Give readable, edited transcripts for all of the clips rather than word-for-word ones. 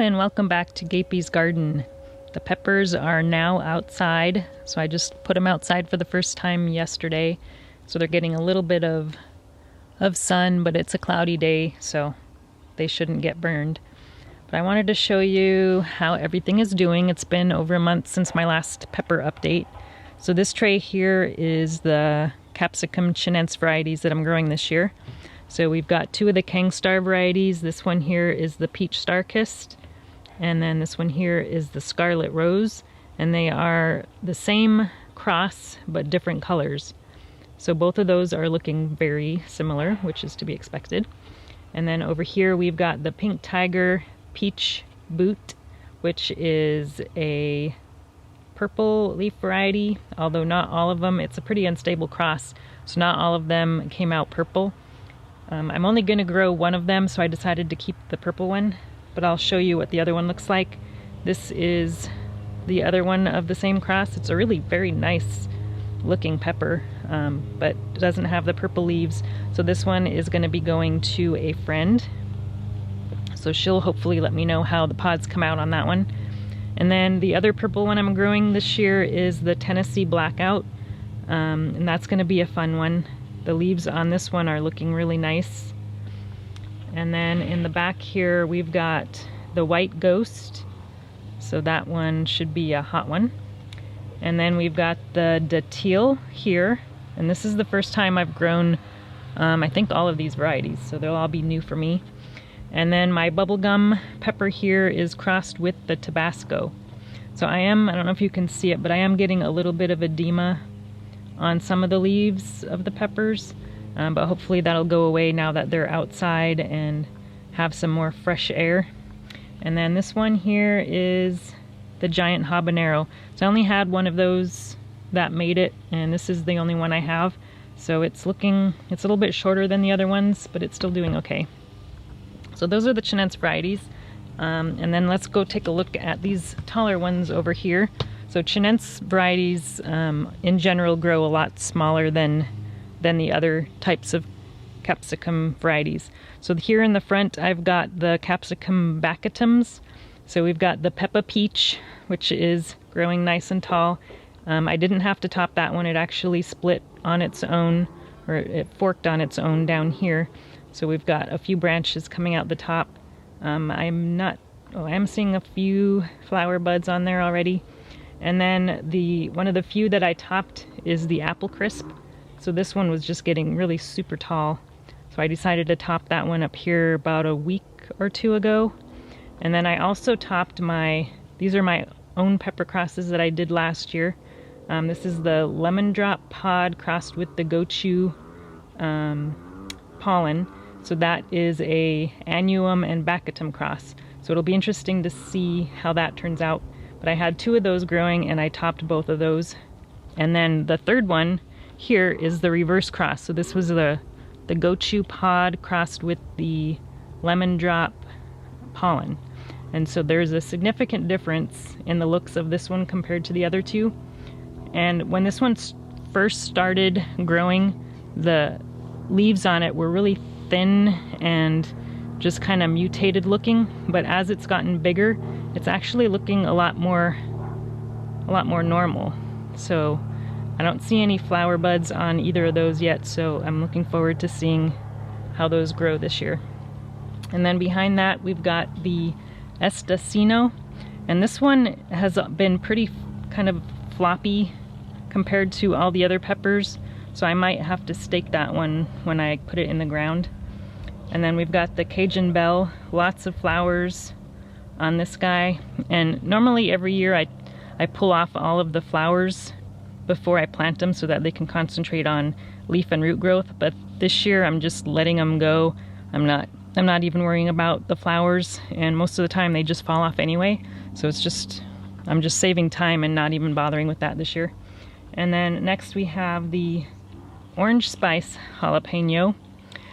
and welcome back to Gapey's Garden. The peppers are now outside, so I just put them outside for the first time yesterday. So they're getting a little bit of sun, but it's a cloudy day, so they shouldn't get burned. But I wanted to show you how everything is doing. It's been over a month since my last pepper update. So this tray here is the capsicum chinense varieties that I'm growing this year. So we've got two of the Kang Star varieties. This one here is the Peach Star Kissed, and then this one here is the Scarlet Rose, and they are the same cross but different colors. So both of those are looking very similar, which is to be expected. And then over here we've got the Pink Tiger Peach Boot, which is a purple leaf variety, although not all of them. It's a pretty unstable cross, so not all of them came out purple. I'm only going to grow one of them, so I decided to keep the purple one, but I'll show you what the other one looks like. This is the other one of the same cross. It's a really very nice looking pepper, but it doesn't have the purple leaves. So this one is going to be going to a friend. So she'll hopefully let me know how the pods come out on that one. And then the other purple one I'm growing this year is the Tennessee Blackout, and that's going to be a fun one. The leaves on this one are looking really nice. And then in the back here we've got the White Ghost, so that one should be a hot one. And then we've got the Teal here, and this is the first time I've grown I think all of these varieties, so they'll all be new for me. And then my Bubblegum Pepper here is crossed with the Tabasco. So I don't know if you can see it, but I am getting a little bit of edema on some of the leaves of the peppers, but hopefully that'll go away now that they're outside and have some more fresh air. And then this one here is the giant habanero. So I only had one of those that made it, and this is the only one I have. So it's a little bit shorter than the other ones, but it's still doing okay. So those are the chinense varieties. And then let's go take a look at these taller ones over here. So chinense varieties in general grow a lot smaller than the other types of capsicum varieties. So here in the front I've got the capsicum baccatums. So we've got the Peppa Peach, which is growing nice and tall. I didn't have to top that one. It actually split on its own, or it forked on its own down here. So we've got a few branches coming out the top. I am seeing a few flower buds on there already. And then one of the few that I topped is the Apple Crisp. So this one was just getting really super tall. So I decided to top that one up here about a week or two ago. And then I also topped these are my own pepper crosses that I did last year. This is the Lemon Drop Pod crossed with the Go Choo pollen. So that is a Annuum and Baccatum cross. So it'll be interesting to see how that turns out. But I had two of those growing and I topped both of those. And then the third one here is the reverse cross. So this was the Go Choo pod crossed with the Lemon Drop pollen. And so there's a significant difference in the looks of this one compared to the other two. And when this one first started growing, the leaves on it were really thin and just kind of mutated looking, but as it's gotten bigger, it's actually looking a lot more normal. So I don't see any flower buds on either of those yet, so I'm looking forward to seeing how those grow this year. And then behind that we've got the Estacino, and this one has been pretty kind of floppy compared to all the other peppers, so I might have to stake that one when I put it in the ground. And then we've got the Cajun Belle, lots of flowers on this guy. And normally every year I pull off all of the flowers before I plant them so that they can concentrate on leaf and root growth. But this year I'm just letting them go. I'm not even worrying about the flowers, and most of the time they just fall off anyway. So I'm just saving time and not even bothering with that this year. And then next we have the Orange Spice Jalapeno.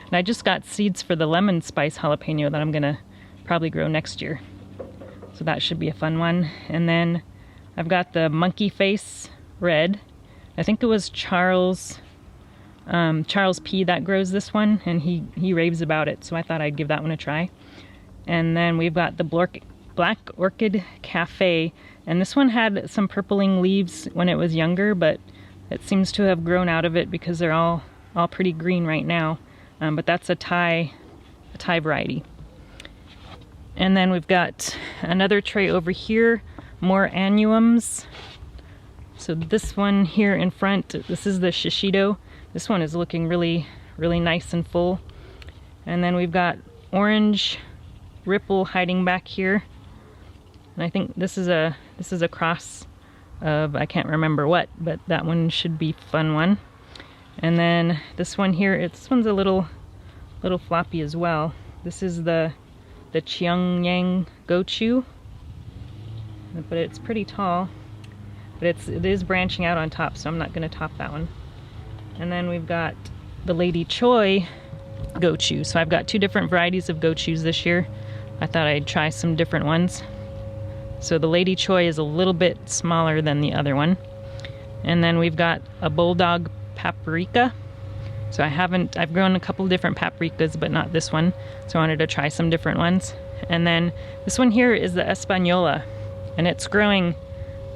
And I just got seeds for the Lemon Spice Jalapeno that I'm gonna probably grow next year. So that should be a fun one. And then I've got the Monkey Face Red. I think it was Charles P that grows this one, and he raves about it, so I thought I'd give that one a try. And then we've got the Black Orchid Cafe, and this one had some purpling leaves when it was younger, but it seems to have grown out of it because they're all pretty green right now. But that's a Thai variety. And then we've got another tray over here, more annuums. So this one here in front, this is the Shishito. This one is looking really, really nice and full. And then we've got orange ripple hiding back here. And I think this is a cross of, I can't remember what, but that one should be a fun one. And then this one here, this one's a little floppy as well. This is the Chungyang Go Choo, but it's pretty tall. But it is branching out on top, so I'm not going to top that one. And then we've got the Lady Choi Go Choo. So I've got two different varieties of Go Choos this year. I thought I'd try some different ones. So the Lady Choi is a little bit smaller than the other one. And then we've got a Bulldog Paprika. So I've grown a couple different paprikas, but not this one. So I wanted to try some different ones. And then this one here is the Española, and it's growing.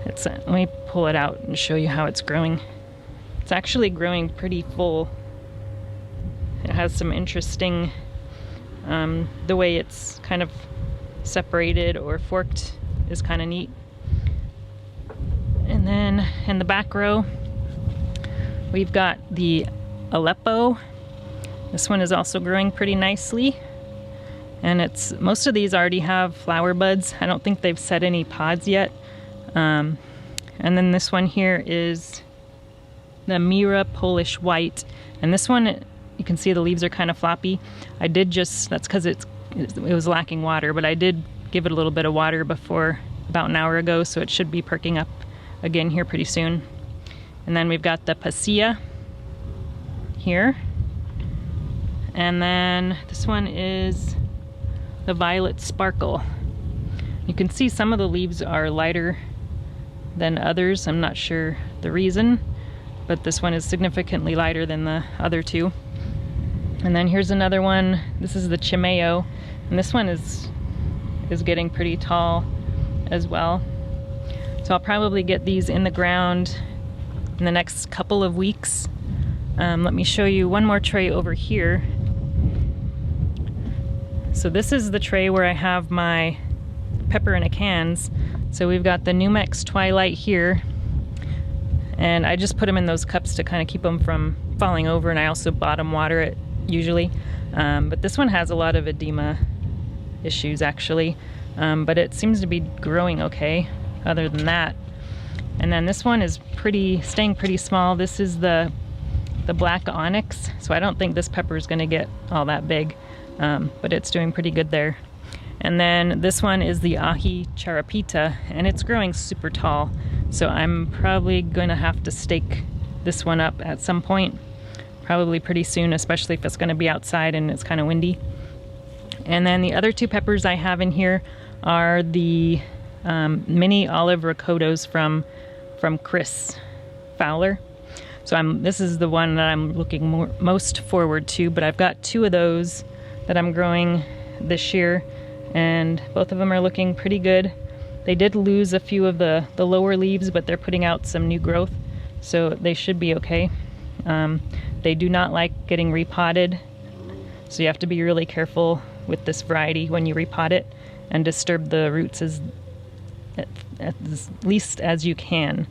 Let me pull it out and show you how it's growing. It's actually growing pretty full. It has some interesting, the way it's kind of separated or forked is kind of neat. And then in the back row, we've got the Aleppo. This one is also growing pretty nicely. And most of these already have flower buds. I don't think they've set any pods yet. And then this one here is the Mira Polish White. And this one, you can see the leaves are kind of floppy. That's because it was lacking water, but I did give it a little bit of water before, about an hour ago, so it should be perking up again here pretty soon. And then we've got the Pasilla here. And then this one is the Violet Sparkle. You can see some of the leaves are lighter than others. I'm not sure the reason, but this one is significantly lighter than the other two. And then here's another one. This is the Chimeo, and this one is getting pretty tall as well. So I'll probably get these in the ground in the next couple of weeks. Let me show you one more tray over here. So this is the tray where I have my pepper in a cans. So we've got the Numex Twilight here, and I just put them in those cups to kind of keep them from falling over, and I also bottom water it usually. But this one has a lot of edema issues actually, but it seems to be growing okay other than that. And then this one is staying pretty small. This is the black Onyx, so I don't think this pepper is going to get all that big, but it's doing pretty good there. And then this one is the Ahi Charapita, and it's growing super tall, so I'm probably going to have to stake this one up at some point, probably pretty soon, especially if it's going to be outside and it's kind of windy. And then the other two peppers I have in here are the mini olive ricotos from Chris Fowler. So this is the one that I'm looking most forward to, but I've got two of those that I'm growing this year, and both of them are looking pretty good. They did lose a few of the lower leaves, but they're putting out some new growth, so they should be okay. They do not like getting repotted, so you have to be really careful with this variety when you repot it and disturb the roots at least as you can.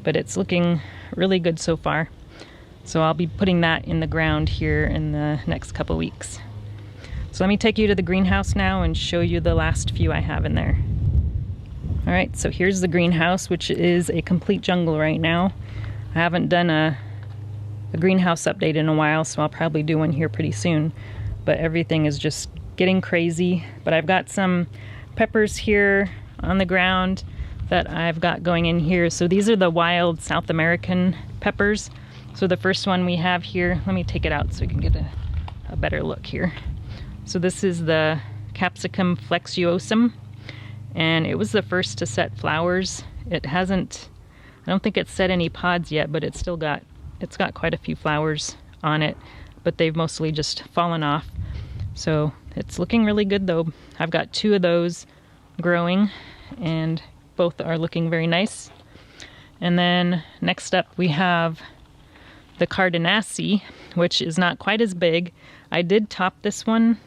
But it's looking really good so far. So I'll be putting that in the ground here in the next couple weeks. So let me take you to the greenhouse now and show you the last few I have in there. All right, so here's the greenhouse, which is a complete jungle right now. I haven't done a greenhouse update in a while, so I'll probably do one here pretty soon. But everything is just getting crazy. But I've got some peppers here on the ground that I've got going in here. So these are the wild South American peppers. So the first one we have here, let me take it out so we can get a better look here. So this is the Capsicum flexuosum, and it was the first to set flowers. It hasn't, I don't think it's set any pods yet, but it's got quite a few flowers on it, but they've mostly just fallen off. So it's looking really good though. I've got two of those growing, and both are looking very nice. And then next up we have the Cardinacea, which is not quite as big. I did top this one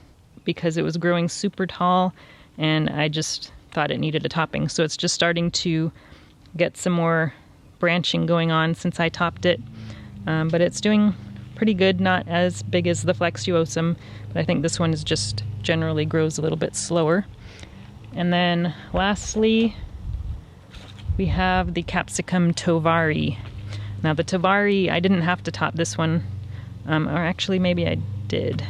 because it was growing super tall and I just thought it needed a topping. So it's just starting to get some more branching going on since I topped it. But it's doing pretty good, not as big as the Flexuosum, but I think this one is just generally grows a little bit slower. And then lastly, we have the Capsicum Tovari. Now the Tovari, I didn't have to top this one, or actually maybe I did.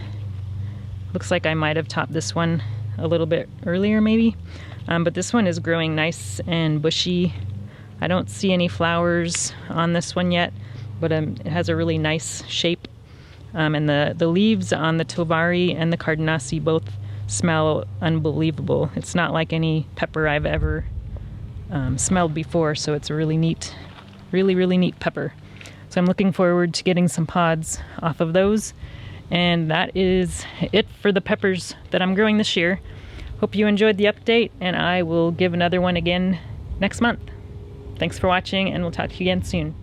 Looks like I might have topped this one a little bit earlier maybe, but this one is growing nice and bushy. I don't see any flowers on this one yet, but it has a really nice shape. And the leaves on the Tovari and the Cardinacea both smell unbelievable. It's not like any pepper I've ever smelled before, so it's a really neat, really neat pepper. So I'm looking forward to getting some pods off of those. And that is it for the peppers that I'm growing this year. Hope you enjoyed the update, and I will give another one again next month. Thanks for watching, and we'll talk to you again soon.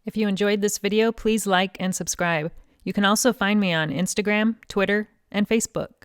If you enjoyed this video, please like and subscribe. You can also find me on Instagram, Twitter, and Facebook.